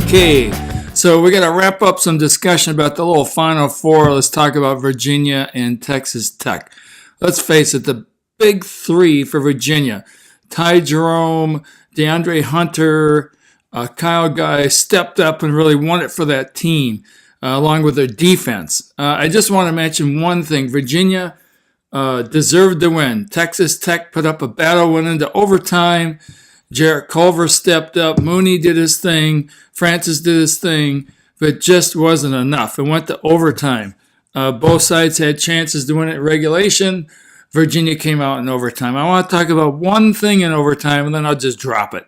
Okay, so we're going to wrap up some discussion about the little Final Four. Let's talk about Virginia and Texas Tech. Let's face it, the big three for Virginia, Ty Jerome, DeAndre Hunter, Kyle Guy stepped up and really won it for that team, along with their defense. I just want to mention one thing. Virginia deserved to win. Texas Tech put up a battle, went into overtime. Jarrett Culver stepped up. Mooney did his thing. Francis did his thing, but just wasn't enough. It went to overtime. Both sides had chances to win it in regulation. Virginia came out in overtime. I want to talk about one thing in overtime, and then I'll just drop it.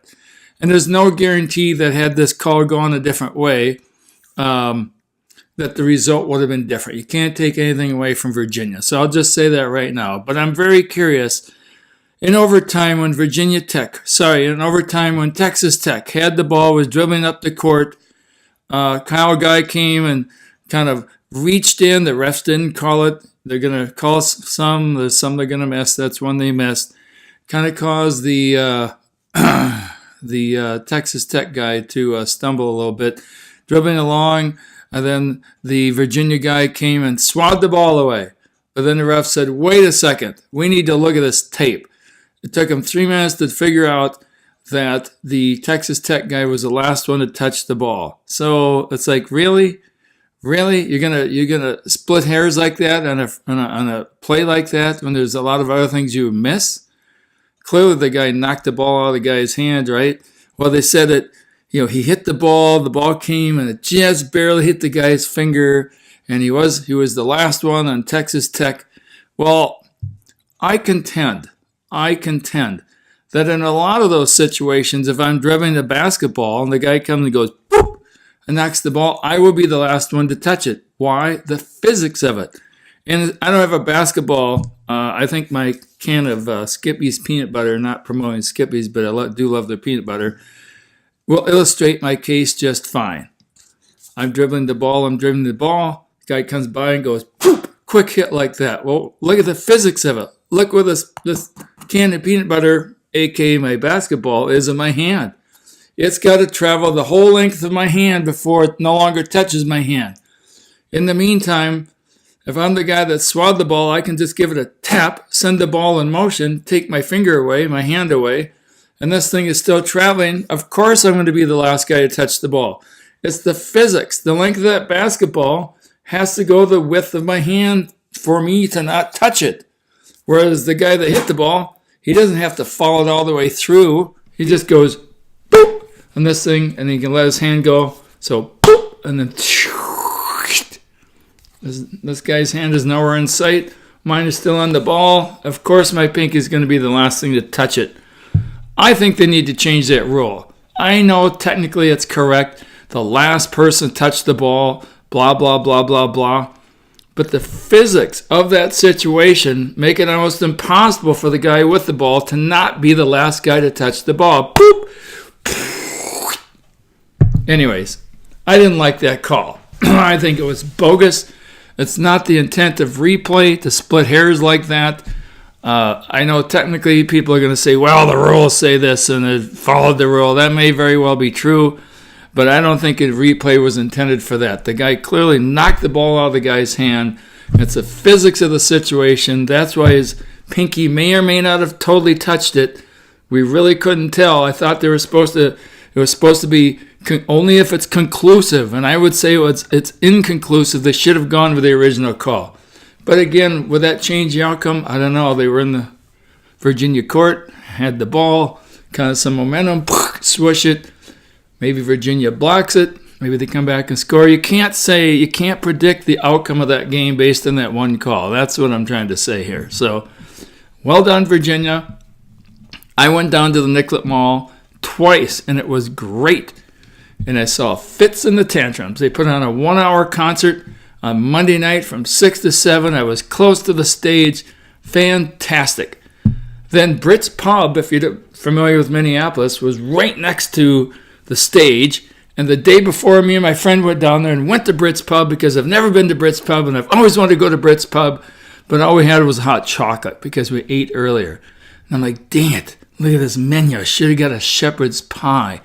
And there's no guarantee that had this call gone a different way, that the result would have been different. You can't take anything away from Virginia. So I'll just say that right now. But I'm very curious. In overtime when Texas Tech had the ball, was dribbling up the court, Kyle Guy came and kind of reached in. The refs didn't call it. They're going to call some. There's some they're going to miss. That's one they missed. Kind of caused the Texas Tech guy to stumble a little bit, dribbling along. And then the Virginia guy came and swatted the ball away. But then the ref said, wait a second. We need to look at this tape. It took him 3 minutes to figure out that the Texas Tech guy was the last one to touch the ball. So it's like, really? You're gonna split hairs like that on a play like that when there's a lot of other things you miss? Clearly the guy knocked the ball out of the guy's hand, right? Well, they said that, he hit the ball came and it just barely hit the guy's finger, and he was the last one on Texas Tech. Well, I contend that in a lot of those situations, if I'm dribbling the basketball and the guy comes and goes, boop, and knocks the ball, I will be the last one to touch it. Why? The physics of it. And I don't have a basketball. I think my can of Skippy's peanut butter, not promoting Skippy's, but I do love their peanut butter, will illustrate my case just fine. I'm dribbling the ball. The guy comes by and goes, poop, quick hit like that. Well, look at the physics of it. Look where this can of peanut butter, aka my basketball, is in my hand. It's got to travel the whole length of my hand before it no longer touches my hand. In the meantime, if I'm the guy that swatted the ball, I can just give it a tap, send the ball in motion, take my finger away, my hand away, and this thing is still traveling. Of course I'm going to be the last guy to touch the ball. It's the physics. The length of that basketball has to go the width of my hand for me to not touch it. Whereas the guy that hit the ball, he doesn't have to follow it all the way through. He just goes, boop, on this thing, and he can let his hand go. So, boop, and then this guy's hand is nowhere in sight. Mine is still on the ball. Of course, my pinky is going to be the last thing to touch it. I think they need to change that rule. I know technically it's correct. The last person touched the ball, blah, blah, blah, blah, blah. But the physics of that situation make it almost impossible for the guy with the ball to not be the last guy to touch the ball. Boop. Anyways, I didn't like that call. I think it was bogus. It's not the intent of replay to split hairs like that. I know technically people are going to say, well, the rules say this and it followed the rule. That may very well be true. But I don't think a replay was intended for that. The guy clearly knocked the ball out of the guy's hand. It's the physics of the situation. That's why his pinky may or may not have totally touched it. We really couldn't tell. I thought it was supposed to be only if it's conclusive. And I would say it's inconclusive. They should have gone with the original call. But again, would that change the outcome? I don't know. They were in the Virginia court, had the ball, kind of some momentum, swish it. Maybe Virginia blocks it. Maybe they come back and score. You can't predict the outcome of that game based on that one call. That's what I'm trying to say here. So, well done, Virginia. I went down to the Nicollet Mall twice, and it was great. And I saw Fits and the Tantrums. They put on a 1-hour concert on Monday night from 6 to 7. I was close to the stage. Fantastic. Then Britt's Pub, if you're familiar with Minneapolis, was right next to the stage, and the day before, me and my friend went down there and went to Britt's Pub because I've never been to Britt's Pub and I've always wanted to go to Britt's Pub, but all we had was hot chocolate because we ate earlier. And I'm like, dang it, look at this menu. I should have got a shepherd's pie.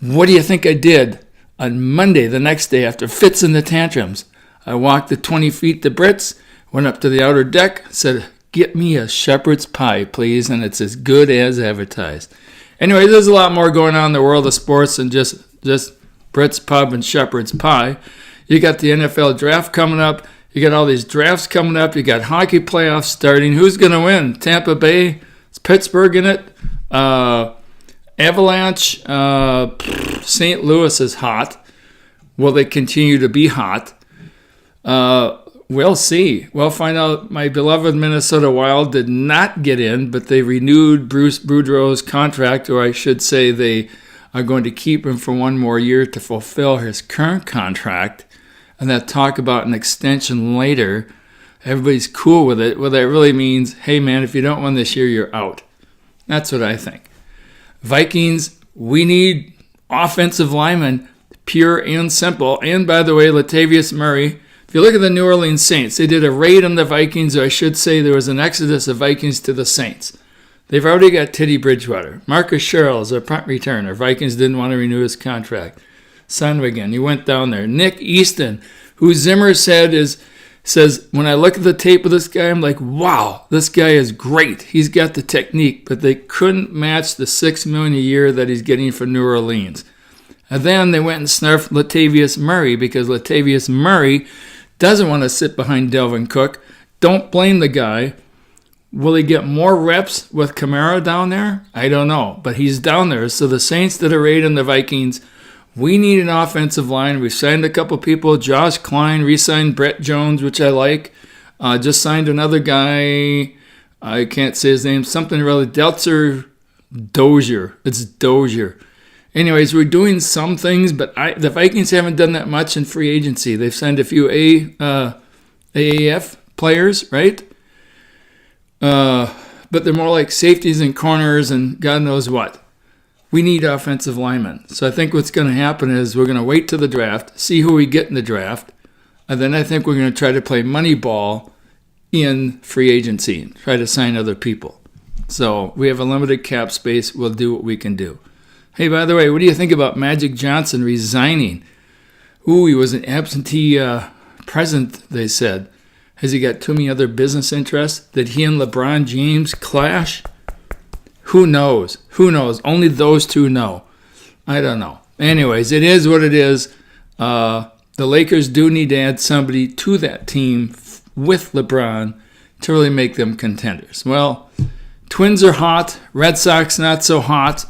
What do you think I did? On Monday, the next day, after fits and the tantrums, I walked the 20 feet to Brits, went up to the outer deck, said, "Get me a shepherd's pie, please," and it's as good as advertised. Anyway, there's a lot more going on in the world of sports than just Brits Pub and shepherd's pie. You got the NFL draft coming up. You got all these drafts coming up. You got hockey playoffs starting. Who's going to win? Tampa Bay? Is Pittsburgh in it? Avalanche? St. Louis is hot. Will they continue to be hot? We'll see. We'll find out. My beloved Minnesota Wild did not get in, but they renewed Bruce Boudreau's contract, or I should say they are going to keep him for one more year to fulfill his current contract, and that talk about an extension later. Everybody's cool with it. Well, that really means, hey, man, if you don't win this year, you're out. That's what I think. Vikings, we need offensive linemen, pure and simple. And, by the way, Latavius Murray. If you look at the New Orleans Saints, they did a raid on the Vikings, or I should say there was an exodus of Vikings to the Saints. They've already got Teddy Bridgewater. Marcus Sherrill is a punt returner. Vikings didn't want to renew his contract. Sandwigan, he went down there. Nick Easton, who Zimmer says, when I look at the tape of this guy, I'm like, wow, this guy is great. He's got the technique, but they couldn't match the $6 million a year that he's getting from New Orleans. And then they went and snarfed Latavius Murray because Latavius Murray doesn't want to sit behind Delvin Cook. Don't blame the guy. Will he get more reps with Kamara down there? I don't know, but he's down there. So the Saints did a raid on the Vikings. We need an offensive line. We've signed a couple people. Josh Klein re-signed Brett Jones, which I like. Just signed another guy. I can't say his name. Something really. Dozier. It's Dozier. Anyways, we're doing some things, but the Vikings haven't done that much in free agency. They've signed a few AAF players, right? But they're more like safeties and corners and God knows what. We need offensive linemen. So I think what's going to happen is we're going to wait till the draft, see who we get in the draft, and then I think we're going to try to play money ball in free agency and try to sign other people. So we have a limited cap space. We'll do what we can do. Hey, by the way, what do you think about Magic Johnson resigning? Ooh, he was an absentee president, they said. Has he got too many other business interests? Did he and LeBron James clash? Who knows? Who knows? Only those two know. I don't know. Anyways, it is what it is. The Lakers do need to add somebody to that team with LeBron to really make them contenders. Well, Twins are hot. Red Sox not so hot.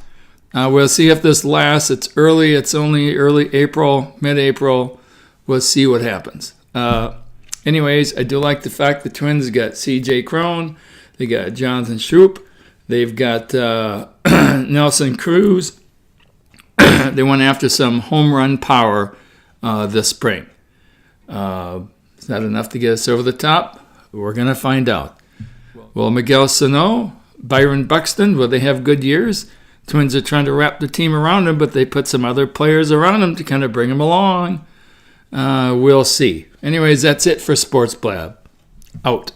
We'll see if this lasts. It's early. It's only early April, mid-April. We'll see what happens. Anyways, I do like the fact the Twins got C.J. Cron. They got Jonathan Schoop. They've got Nelson Cruz. They went after some home run power this spring. Is that enough to get us over the top? We're going to find out. Well, Miguel Sano, Byron Buxton, will they have good years? Twins are trying to wrap the team around him, but they put some other players around him to kind of bring him along. We'll see. Anyways, that's it for Sports Blab. Out.